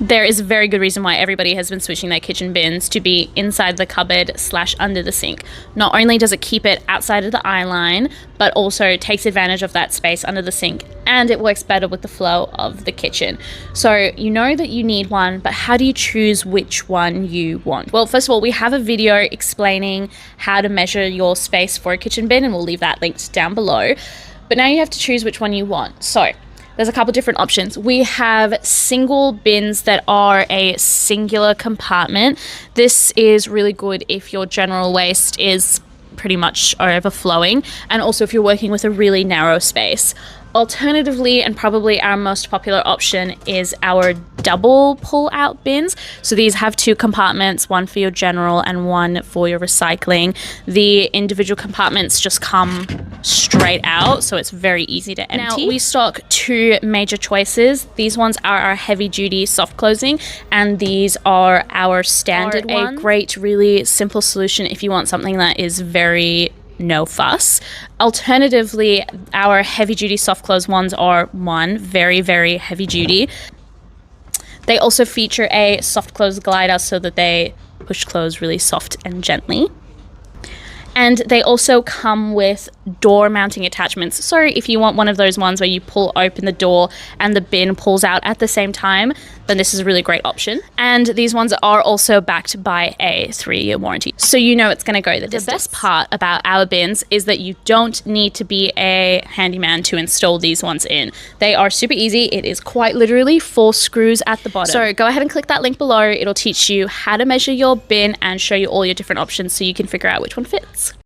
there is a very good reason why everybody has been switching their kitchen bins to be inside the cupboard / under the sink. Not only does it keep it outside of the eye line, but also takes advantage of that space under the sink, and it works better with the flow of the kitchen. So you know that you need one, but how do you choose which one you want? Well, first of all, we have a video explaining how to measure your space for a kitchen bin, and we'll leave that linked down below. But now you have to choose which one you want. So there's a couple different options. We have single bins that are a singular compartment. This is really good if your general waste is pretty much overflowing, and also if you're working with a really narrow space. Alternatively, and probably our most popular option, is our double pull-out bins. So these have 2 compartments, one for your general and one for your recycling. The individual compartments just come straight out, so it's very easy to empty. Now, we stock 2 major choices. These ones are our heavy-duty soft closing, and these are our standard ones. A great, really simple solution if you want something that is very no fuss. Alternatively, our heavy duty soft close ones are very, very heavy duty. They also feature a soft close glider so that they push close really soft and gently. And they also come with door mounting attachments. So if you want one of those ones where you pull open the door and the bin pulls out at the same time, then this is a really great option. And these ones are also backed by a 3-year warranty. So you know it's gonna go the distance. The best part about our bins is that you don't need to be a handyman to install these ones in. They are super easy. It is quite literally 4 screws at the bottom. So go ahead and click that link below. It'll teach you how to measure your bin and show you all your different options so you can figure out which one fits.